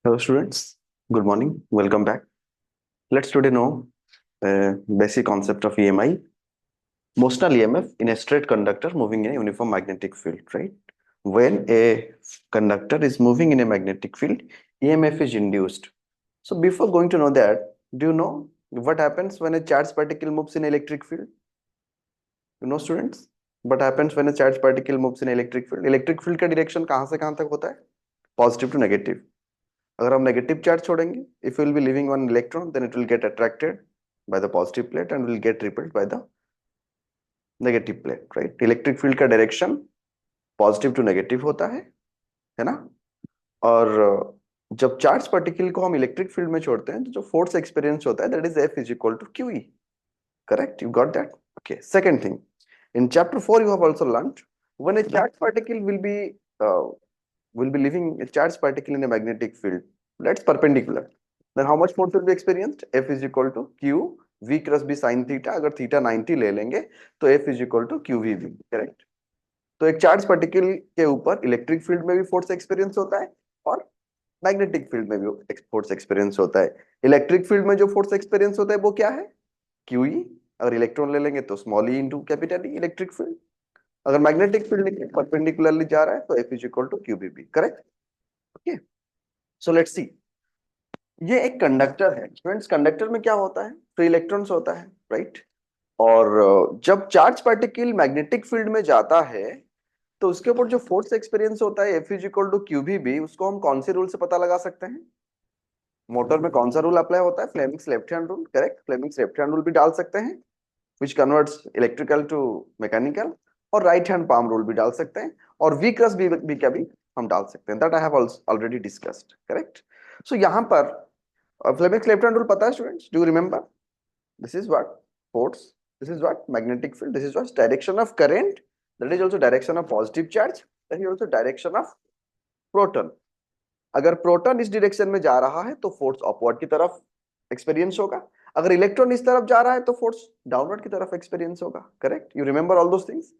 Hello students, good morning, welcome back. Let's today know basic concept of EMI. Motional EMF in a straight conductor moving in a uniform magnetic field, right? When a conductor is moving in a magnetic field, EMF is induced. So before going to know that, do you know what happens when a charged particle moves in electric field? You know students, what happens when a charged particle moves in electric field? Electric field का direction कहाँ से कहाँ तक होता है? Positive to negative. अगर हम negative charge छोड़ेंगे, if will be living one electron then it will get attracted by the positive plate and will get repelled by the negative plate, right? Electric field का direction positive to negative होता है ना? और जब charge particle को हम electric field में छोड़ते हैं तो जो फोर्स एक्सपीरियंस होता है that is F is equal to QE. Correct, you got that? Okay, second thing, in chapter 4 you have also learned when a charged particle will be leaving a charged particle in a magnetic field that's perpendicular, then how much force will be experienced? F is equal to Q V cross B sin theta. अगर theta 90 ले लेंगे तो F is equal to QVB. Correct? तो एक charge particle के ऊपर electric field में भी फोर्स एक्सपीरियंस होता है और मैग्नेटिक फील्ड में भी फोर्स एक्सपीरियंस होता है. इलेक्ट्रिक फील्ड में जो फोर्स एक्सपीरियंस होता है वो क्या है? QE. अगर इलेक्ट्रॉन ले लेंगे तो small E into capital E electric field. अगर मैग्नेटिक फील्ड परपेंडिकुलरली जा रहा है तो F is equal to QBB. Correct? Okay, so let's see. ये एक कंडक्टर है फ्रेंड्स. कंडक्टर में क्या होता है? फ्री इलेक्ट्रॉन्स होता है, राइट? और जब चार्ज पार्टिकल मैग्नेटिक फील्ड में जाता है तो उसके ऊपर जो फोर्स एक्सपीरियंस होता है F is equal to QBB, उसको हम कौन से रूल से पता लगा सकते हैं? मोटर में कौन सा रूल अप्लाई होता है? Fleming's left hand rule. Correct, Fleming's left hand rule भी डाल सकते हैं which converts electrical to mechanical. और राइट हैंड पाम रूल भी डाल सकते हैं और V क्रॉस B का भी हम डाल सकते हैं. That I have already discussed. Correct? So यहाँ पर फ्लेमिंग्स लेफ्ट हैंड रूल पता है students? Do you remember? This is what? Force. This is what? Magnetic field. This is what? Direction of current. That is also direction of positive charge. That is also direction of proton. अगर proton इस direction में जा रहा है तो force upward की तरफ experience होगा. अगर इलेक्ट्रॉन इस तरफ जा रहा है तो फोर्स डाउनवर्ड की तरफ एक्सपीरियंस होगा. Correct? You remember all those things?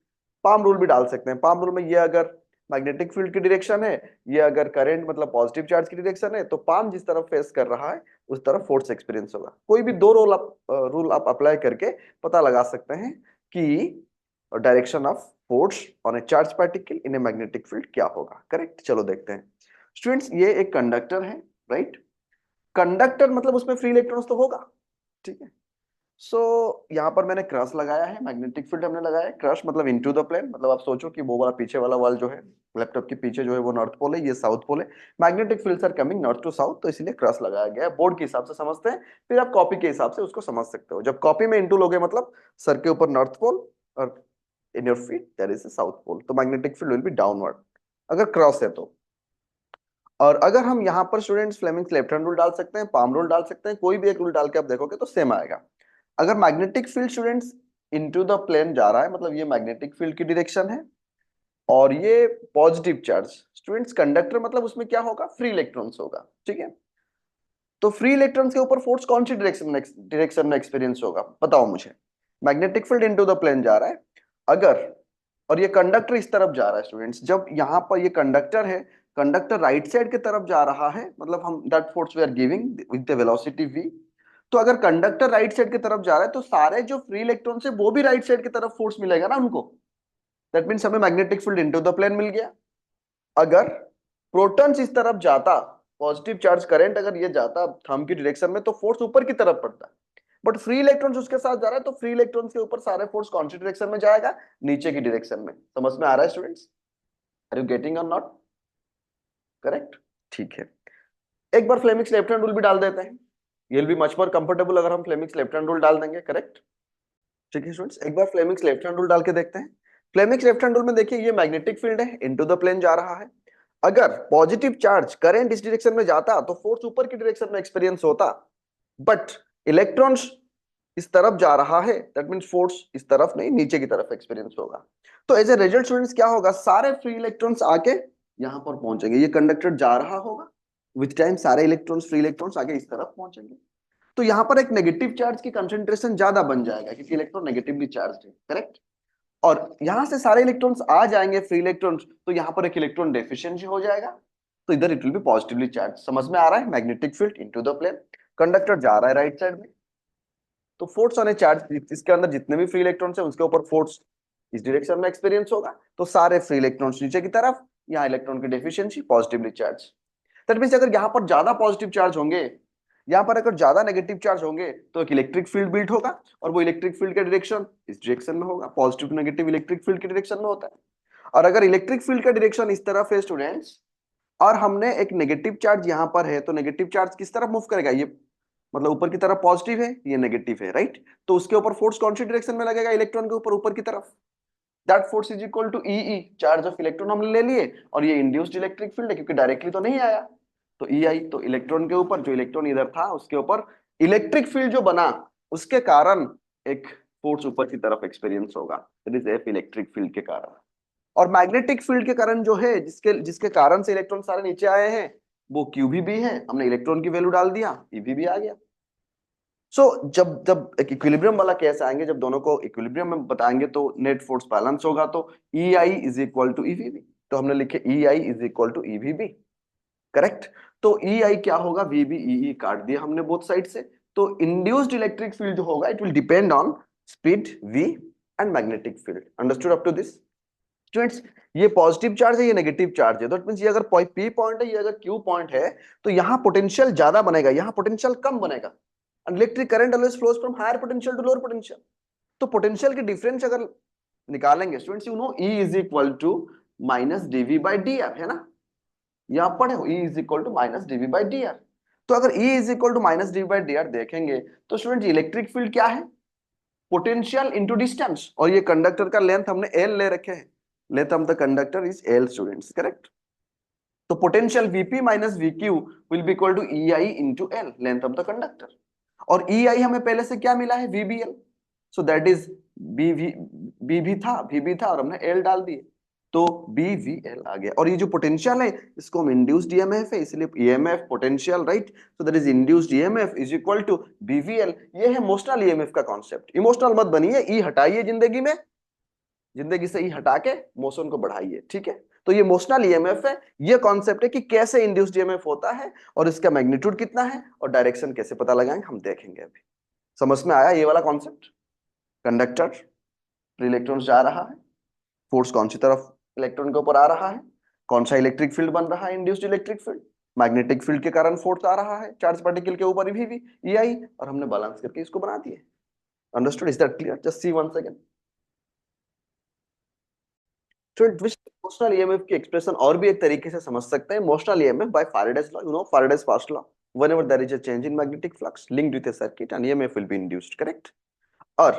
Palm rule भी डाल सकते हैं. पाम रूल में ये अगर मैग्नेटिक फील्ड की डायरेक्शन है, ये अगर करंट मतलब पॉजिटिव चार्ज की डायरेक्शन है, तो पाम जिस तरफ फेस कर रहा है उस तरफ फोर्स एक्सपीरियंस होगा. कोई भी दो रूल आप अप्लाई करके पता लगा सकते हैं कि direction of force on A charge particle in a magnetic field क्या होगा. करेक्ट? चलो देखते हैं स्टूडेंट्स. ये एक कंडक्टर है, राइट? कंडक्टर मतलब उसमें फ्री इलेक्ट्रॉन्स तो होगा, ठीक है? सो यहाँ पर मैंने क्रॉस लगाया है, मैग्नेटिक फील्ड हमने लगाया है. क्रॉस मतलब इनटू द प्लेन, मतलब आप सोचो कि वो वाला पीछे वाला वॉल जो है लैपटॉप के पीछे जो है वो नॉर्थ पोल है, ये साउथ पोल है. Magnetic fields are coming north to south, तो इसलिए क्रॉस लगाया गया है. बोर्ड के हिसाब से समझते हैं, फिर आप कॉपी के हिसाब से उसको समझ सकते हो. जब कॉपी में इनटू लोगे मतलब सर के ऊपर नॉर्थ पोल और in your feet there is a south pole, तो magnetic field will be downward अगर क्रॉस है तो. और अगर हम यहाँ पर students Fleming's left hand rule डाल सकते हैं, पाम रूल डाल सकते हैं, कोई भी एक रूल डाल के आप देखोगे तो सेम आएगा. अगर magnetic field students into the plane जा रहा है मतलब ये मैग्नेटिक फील्ड की डायरेक्शन है और ये पॉजिटिव चार्ज स्टूडेंट्स कंडक्टर मतलब उसमें क्या होगा? फ्री इलेक्ट्रॉन्स होगा, ठीक है? तो फ्री इलेक्ट्रॉन्स के ऊपर फोर्स कौन सी डायरेक्शन में एक्सपीरियंस होगा? बताओ मुझे. Magnetic field into the plane जा रहा है अगर, और ये कंडक्टर इस तरफ जा रहा है स्टूडेंट्स. जब यहाँ पर ये कंडक्टर है, कंडक्टर राइट साइड की तरफ जा रहा है मतलब हम that force we are giving with the velocity v. तो अगर कंडक्टर राइट साइड की तरफ जा रहा है तो सारे जो फ्री इलेक्ट्रॉन है वो भी राइट साइड की तरफ फोर्स मिलेगा ना उनको. दैट मींस हमें magnetic field into the plane मिल गया. अगर प्रोटॉन्स इस तरफ जाता, पॉजिटिव चार्ज करंट अगर ये जाता थंब की डायरेक्शन में, तो फोर्स ऊपर की तरफ पड़ता. बट फ्री इलेक्ट्रॉन्स उसके साथ जा रहा है तो फ्री इलेक्ट्रॉन्स के ऊपर सारे फोर्स कौन सी डायरेक्शन में जाएगा? नीचे की डायरेक्शन में. समझ में आ रहा है स्टूडेंट्स? आर यू गेटिंग और नॉट? करेक्ट, ठीक है. एक बार फ्लेमिंग्स लेफ्ट हैंड रूल भी डाल देते हैं. ये will be much more comfortable अगर हम फ्लेमिंग्स लेफ्ट हैंड रूल डाल देंगे. करेक्ट, ठीक है स्टूडेंट्स. एक बार फ्लेमिंग्स लेफ्ट हैंड रूल डाल के देखते हैं. फ्लेमिंग्स लेफ्ट हैंड रूल में देखिए ये मैग्नेटिक फील्ड है, इनटू द प्लेन जा रहा है. अगर पॉजिटिव चार्ज करंट इस डायरेक्शन में जाता तो फोर्स ऊपर की डायरेक्शन में एक्सपीरियंस होता. बट इलेक्ट्रॉन्स इस तरफ जा रहा है दैट मींस फोर्स इस तरफ नहीं नीचे की तरफ एक्सपीरियंस होगा. तो एज ए रिजल्ट स्टूडेंट्स क्या होगा? सारे फ्री इलेक्ट्रॉन्स आके यहां पर पहुंचेंगे. ये कंडक्टर जा रहा होगा, विद टाइम सारे इलेक्ट्रॉन्स फ्री इलेक्ट्रॉन्स आके इस तरफ पहुंचेंगे. तो यहाँ पर एक नेगेटिव चार्ज की कंसंट्रेशन ज्यादा बन जाएगा क्योंकि इलेक्ट्रॉन नेगेटिवली चार्ज है. करेक्ट? और यहां से सारे इलेक्ट्रॉन्स आ जाएंगे फ्री इलेक्ट्रॉन्स, तो यहाँ पर एक इलेक्ट्रॉन डेफिशिएंसी हो जाएगा. तो इधर it will be positively charge. समझ में आ रहा है? Magnetic field into the plane, conductor जा रहा है राइट साइड में, तो फोर्स ऑन ए चार्ज, इसके अंदर जितने भी फ्री इलेक्ट्रॉन्स है उसके ऊपर फोर्स इस डायरेक्शन में एक्सपीरियंस होगा, तो सारे फ्री इलेक्ट्रॉन्स नीचे की तरफ, यहाँ इलेक्ट्रॉन की deficiency positively charge. That means अगर यहाँ पर ज्यादा पॉजिटिव चार्ज होंगे, यहाँ पर अगर ज्यादा नेगेटिव चार्ज होंगे, तो एक इलेक्ट्रिक फील्ड बिल्ड होगा, और वो इलेक्ट्रिक फील्ड का डायरेक्शन इस डायरेक्शन में होगा, positive to negative electric field के डायरेक्शन में होता है। और अगर इलेक्ट्रिक फील्ड का डायरेक्शन इस तरफ है स्टूडेंट्स, और हमने एक नेगेटिव चार्ज यहाँ पर है, तो नेगेटिव चार्ज किस तरफ मूव करेगा? ये मतलब ऊपर की तरफ पॉजिटिव है, ये नेगेटिव है, राइट? तो उसके ऊपर फोर्स कौन सी डायरेक्शन में लगेगा? इलेक्ट्रॉन के ऊपर, ऊपर की तरफ। That force is equal to E, charge of electron हमने ले लिए, और ये इंड्यूस्ड इलेक्ट्रिक फील्ड है क्योंकि डायरेक्टली तो नहीं आया, तो ई आई। तो इलेक्ट्रॉन के ऊपर, जो इलेक्ट्रॉन इधर था उसके ऊपर इलेक्ट्रिक फील्ड जो बना, उसके कारण एक फोर्स ऊपर की तरफ एक्सपीरियंस होगा, that is F electric field के कारण। और मैग्नेटिक फील्ड के कारण जो है, जिसके जिसके कारण से इलेक्ट्रॉन सारे नीचे आए हैं, वो क्यू भी है। हमने इलेक्ट्रॉन की वैल्यू डाल दिया, ईवी भी आ गया। जब जब एक इक्विलिब्रियम वाला केस आएंगे, जब दोनों को इक्विलिब्रियम में बताएंगे, तो नेट फोर्स बैलेंस होगा, तो ई आई इज इक्वल टू ईवीबी। तो हमने लिखे ई आई इज इक्वल टू ईवीबी, करेक्ट? तो ई आई क्या होगा? वीबी ई काट दिया हमने बोथ साइड से। तो इंड्यूस्ड इलेक्ट्रिक फील्ड जो होगा, it will depend on speed V and magnetic field. Understood up to this students? ये पॉजिटिव चार्ज है, ये नेगेटिव चार्ज है, दैट मींस ये अगर पी पॉइंट है, ये अगर क्यू पॉइंट है, तो यहाँ पोटेंशियल ज्यादा बनेगा, यहाँ पोटेंशियल कम बनेगा। Electric current always flows from higher potential to lower potential. तो पोटेंशियल की डिफरेंस अगर निकालेंगे students, you know E is equal to minus D V by D R, है ना? यहाँ पढ़े हो, E is equal to minus D V by D R. तो अगर E is equal to minus D V by D R देखेंगे, तो स्टूडेंट इलेक्ट्रिक फील्ड क्या है? पोटेंशियल इंटू डिस्टेंस, और ये कंडक्टर का लेंथ हमने L ले रखे हैं, length of the conductor is L students, correct? तो potential Vp minus Vq will be equal to EI into L, length of the conductor. और EI हमें पहले से क्या मिला है? VBL। So that is B भी था और हमने L डाल दिए, तो BVL आ गया। और ये जो पोटेंशियल है, इसको हम इंड्यूस्ड ईएमएफ है, इसलिए EMF potential, right? So that is induced EMF is equal to BVL। ये है मोशनल ईएमएफ का कॉन्सेप्ट। इमोशनल मत बनिए, ई हटाइए जिंदगी में, जिंदगी से ई हटा के मोशन को बढ़ाइए, ठीक है? तो ये मोशनल ईएमएफ है, ये कॉन्सेप्ट है कि कैसे इंड्यूस्ड ईएमएफ होता है, और इसका मैग्नीट्यूड कितना है, और डायरेक्शन कैसे पता लगाएंगे, हम देखेंगे अभी। समझ में आया ये वाला कॉन्सेप्ट? कंडक्टर, इलेक्ट्रॉन जा रहा है, फोर्स कौन सी तरफ इलेक्ट्रॉन के ऊपर आ रहा है, कौन सा इलेक्ट्रिक फील्ड बन रहा है? Induced electric field. Magnetic field के कारण फोर्स आ रहा है चार्ज पार्टिकल के ऊपर भी ई आई, और हमने बैलेंस करके इसको बना दिए। Understood? Is that clear? Just see once again. Motional EMF की एक्सप्रेशन और भी एक तरीके से समझ सकते हैं। Motional EMF by Faraday's law, you know Faraday's first law, whenever there is a change in magnetic flux linked with a circuit, an EMF will be induced, correct? और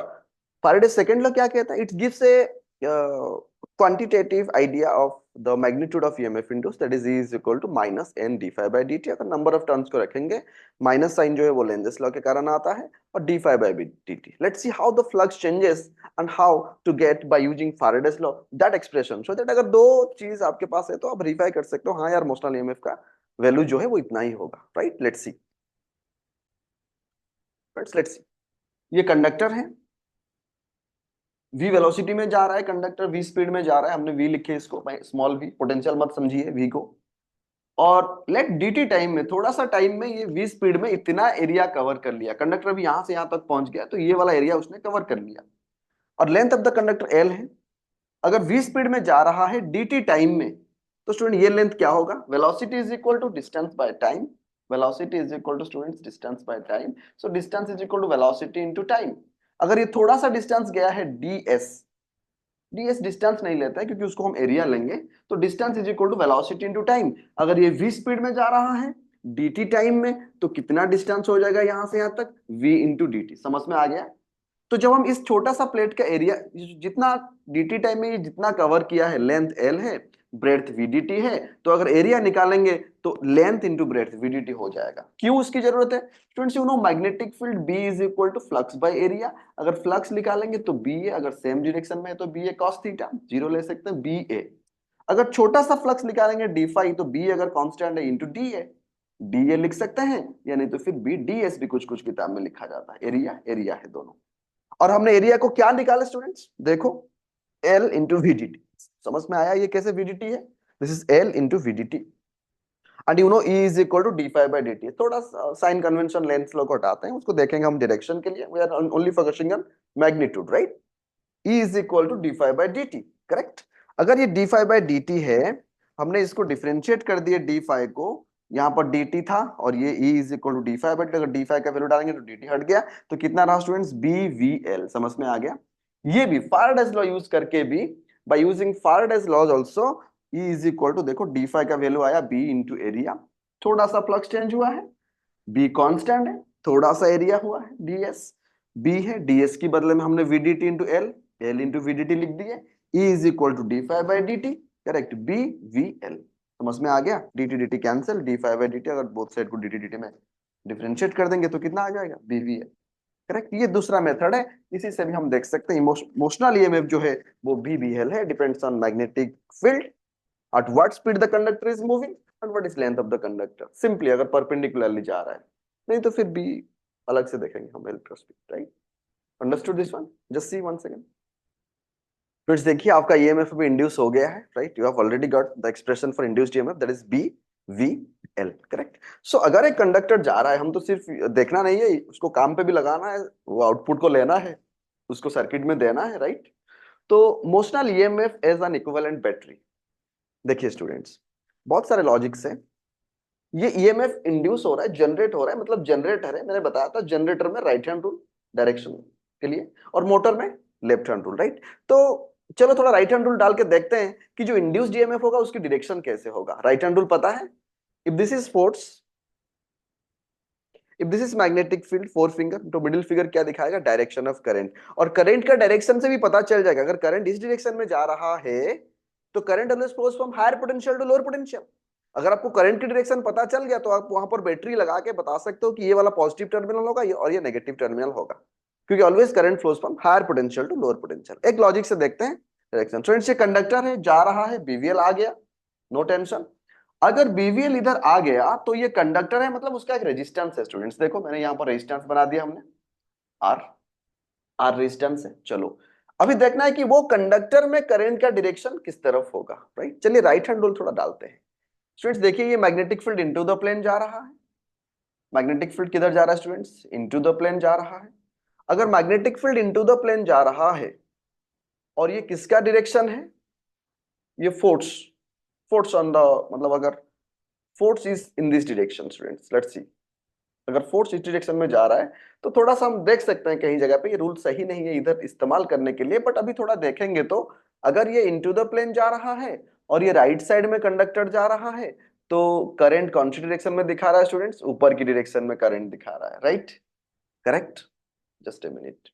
फैराडे सेकंड लॉ क्या कहता है? It gives a quantitative idea of the magnitude of EMF induced, that is E is equal to minus N D five by D T. अगर number of turns को रखेंगे, minus sign जो है वो Lenz's law के कारण आता है, और D five by D T. Let's see how the flux changes and how to get by using Faraday's law that expression, so that अगर दो चीज आपके पास है तो आप वेरीफाई कर सकते हो, हाँ यार मोशनल ईएमएफ का वैल्यू जो है वो इतना ही होगा, right? Let's see, let's see. ये कंडक्टर है, v वेलोसिटी में जा रहा है कंडक्टर, v स्पीड में जा रहा है, हमने v लिखे इसको, स्मॉल v, पोटेंशियल मत समझिए v को। और लेट dt टाइम में, थोड़ा सा टाइम में ये v स्पीड में इतना एरिया कवर कर लिया, कंडक्टर भी यहां से यहां तक पहुंच गया, तो ये वाला एरिया उसने कवर कर लिया। और length of the conductor l है। अगर v स्पीड में जा रहा है dt टाइम में, तो स्टूडेंट ये लेंथ क्या होगा? Velocity is equal to distance by time, velocity is equal to students distance by time, so distance is equal to velocity into time. अगर ये थोड़ा सा डिस्टेंस गया है ds, ds डिस्टेंस नहीं लेता है क्योंकि उसको हम एरिया लेंगे, तो distance is equal to velocity into time. अगर ये v स्पीड में जा रहा है dt टाइम में, तो कितना डिस्टेंस हो जाएगा यहां से यहां तक? v into D T. समझ में आ गया? तो जब हम इस छोटा सा प्लेट का एरिया, जितना dt टाइम में ये जितना कवर किया है, लेंथ l है, ब्रेड्थ vdt है, तो अगर एरिया निकालेंगे तो लेंथ इंटू ब्रेड्थ vdt हो जाएगा। क्यों उसकी जरूरत है? Students, you know magnetic field B is equal to flux by area. अगर फ्लक्स निकालेंगे तो B है, अगर सेम डायरेक्शन में है तो B है cos थीटा, जीरो ले सकते हैं BA। अगर छोटा सा फ्लक्स निकालेंगे d फाई, तो B अगर कांस्टेंट है इंटू DA, DA लिख सकते हैं, या नहीं तो फिर B ds भी कुछ कुछ किताब में लिखा जाता है। एरिया एरिया है दोनों। और हमने एरिया को क्या निकाला स्टूडेंट्स? देखो, L इंटू VDT। समझ में आया ये कैसे VDT है? This is L into VDT। And you know E is equal to D phi by D T. थोड़ा साइन कन्वेंशन लेंथ लो को हटाते हैं, उसको देखेंगे हम डायरेक्शन के लिए, we are only focusing on magnitude, right. E is equal to D phi by D T, correct. अगर ये D phi by D T है, हमने इसको डिफरेंशिएट कर दिया डी फाई को, यहाँ पर डी टी था और ये E is equal to D phi by D. अगर डी फाई का वैल्यू डालेंगे तो डी टी हट गया, तो कितना रहा स्टूडेंट्स, बी वी एल। समझ में आ गया। ये भी फाराडेज लॉ यूज करके भी, by using Faraday's laws also, E is equal to, देखो डी फाई का वैल्यू आया बी इंटू एरिया, थोड़ा सा फ्लक्स चेंज हुआ है, बी कांस्टेंट है, थोड़ा सा एरिया हुआ है, डीएस बी है, डीएस की बदले में हमने V D T into L, L into V D T लिख दिए। E is equal to D phi by D T, correct, B V L. समझ में आ गया। D T cancel, D phi by D T, अगर बोथ साइड को डी टी डी टी में differentiate कर देंगे तो कितना आ जाएगा, बी वी एल, करेक्ट। ये दूसरा मेथड है, इसी से भी हम देख सकते हैं इमोशनल ईएमएफ जो है वो बी वी एल है, depends on magnetic field, at what speed the conductor is moving and what is length of the conductor. Simply अगर परपेंडिकुलरली जा रहा है, नहीं तो फिर बी अलग से देखेंगे हम, इलेक्ट्रोस्पीड, right. Understood this one, just see one second. Friends देखिए आपका ईएमएफ भी इंड्यूस हो गया है, right. You have already got the expression for induced EMF, that is B V L, correct. So अगर एक कंडक्टर जा रहा है, हम तो सिर्फ देखना नहीं है, उसको काम पे भी लगाना है, वो आउटपुट को लेना है, उसको सर्किट में देना है, राइट। तो motional EMF as an equivalent battery. देखिए स्टूडेंट्स, बहुत सारे लॉजिक्स है। ये ईएमएफ इंड्यूस हो रहा है, जनरेट हो रहा है, मतलब जनरेटर है, मैंने बताया था जनरेटर में राइट हैंड रूल डायरेक्शन के लिए और मोटर में लेफ्ट हैंड रूल, राइट। तो चलो थोड़ा राइट हैंड रूल डाल के देखते हैं कि जो इंड्यूस्ड ईएमएफ होगा उसकी डायरेक्शन कैसे होगा। राइट हैंड रूल पता है, if this is force, if this is magnetic field, four finger, तो मिडिल फिगर क्या दिखाएगा, डायरेक्शन ऑफ करंट। और करंट का डायरेक्शन से भी पता चल जाएगा, अगर करंट इस डायरेक्शन में जा रहा है तो current always flows from higher potential to lower potential. अगर आपको करंट की डायरेक्शन पता चल गया तो आप वहां पर बैटरी लगा के बता सकते हो कि ये वाला पॉजिटिव टर्मिनल होगा और ये नेगेटिव टर्मिनल होगा, क्योंकि always current flows from higher potential to lower potential. एक लॉजिक से देखते हैं डायरेक्शन। फ्रेंड्स ये कंडक्टर है, जा रहा है, बीवीएल आ गया, नो टेंशन। अगर बीवीएल इधर आ गया तो ये कंडक्टर है, मतलब उसका एक रेजिस्टेंस है। स्टूडेंट्स देखो मैंने यहाँ पर रेजिस्टेंस बना दिया हमने, आर, आर रेजिस्टेंस है। चलो अभी देखना है कि वो कंडक्टर में करंट का डायरेक्शन किस तरफ होगा, राइट। चलिए राइट हैंड रूल थोड़ा डालते हैं। स्टूडेंट्स देखिए ये magnetic field into the plane जा रहा है। मैग्नेटिक फील्ड किधर जा रहा है स्टूडेंट्स, इनटू द प्लेन जा रहा है। अगर magnetic field into the plane जा रहा है और ये किसका डायरेक्शन है, ये फोर्स, फोर्स ऑन द, मतलब अगर force is in this direction students, let's see, अगर फोर्स इस डायरेक्शन में जा रहा है तो थोड़ा सा हम देख सकते हैं कहीं जगह पे ये रूल सही नहीं है इधर इस्तेमाल करने के लिए, बट अभी थोड़ा देखेंगे तो अगर ये इनटू द प्लेन जा रहा है और ये राइट साइड में कंडक्टर जा रहा है तो करंट कौन सी डायरेक्शन में दिखा रहा है स्टूडेंट्स, ऊपर की डायरेक्शन में करंट दिखा रहा है, right, correct. Just a minute,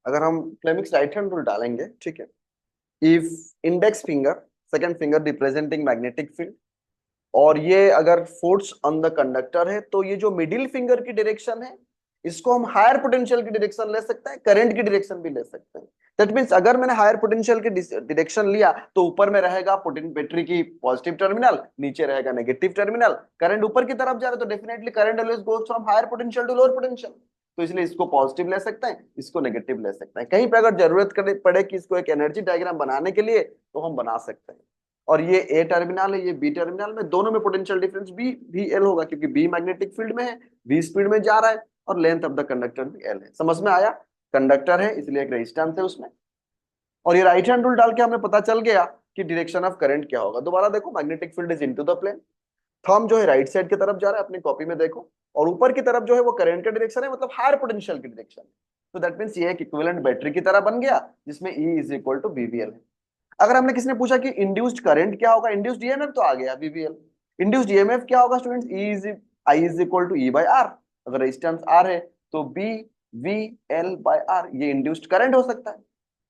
अगर हम फ्लेमिक्स राइट हैंड रूल डालेंगे, ठीक है, if index finger, second finger representing magnetic field, और ये अगर फोर्स ऑन द कंडक्टर है तो ये जो मिडिल फिंगर की डायरेक्शन है इसको हम हायर पोटेंशियल की डायरेक्शन ले सकते हैं, करंट की डायरेक्शन भी ले सकते हैं। दैट मींस अगर मैंने हायर पोटेंशियल की डायरेक्शन लिया तो ऊपर में रहेगा बैटरी की पॉजिटिव टर्मिनल, नीचे रहेगा नेगेटिव टर्मिनल। करंट ऊपर की तरफ जा रहा है तो definitely current always goes from higher potential to lower potential, तो इसलिए इसको पॉजिटिव ले सकते हैं, इसको नेगेटिव ले सकते हैं। कहीं पे अगर जरूरत पड़े कि इसको एक एनर्जी डायग्राम बनाने के लिए तो हम बना सकते हैं। और ये ए टर्मिनल है, ये बी टर्मिनल में, दोनों में पोटेंशियल डिफरेंस बी भी एल होगा, क्योंकि बी मैग्नेटिक फील्ड में है, बी स्पीड में जा रहा है और लेंथ ऑफ द कंडक्टर भी एल है। समझ में आया, कंडक्टर है इसलिए एक रेजिस्टेंस है उसमें, और ये राइट हैंड रूल डाल के हमें पता चल गया कि डायरेक्शन ऑफ करंट क्या होगा। दोबारा देखो, magnetic field is into the plane, thumb जो है राइट साइड की तरफ जा रहा है अपनी कॉपी में देखो, और ऊपर की तरफ जो है वो करंट का डायरेक्शन है, मतलब हायर पोटेंशियल की डायरेक्शन। तो दैट मींस ये एक इक्विवेलेंट बैटरी की तरह बन गया जिसमें E is equal to B V L है। अगर हमने किसी ने पूछा कि इंड्यूस्ड करंट क्या होगा, इंड्यूस्ड ईएमएफ, तो आ गया बीवीएल। इंड्यूस्ड ईएमएफ क्या होगा students, I is equal to E by R. अगर रेजिस्टेंस आर है तो B V L by R, ये इंड्यूस्ड करंट हो सकता है,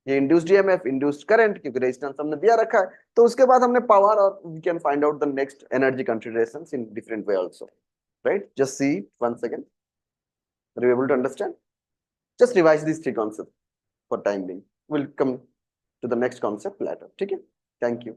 ये इंड्यूस्ड ईएमएफ, इंड्यूस्ड करंट, क्योंकि रेजिस्टेंस हमने दिया रखा है। तो उसके बाद हमने पावर, और we can find out the next energy considerations in different way also, right. Just see one second, are you able to understand? just revise these three concepts for time being, we'll come to the next concept later, ठीक है। Thank you.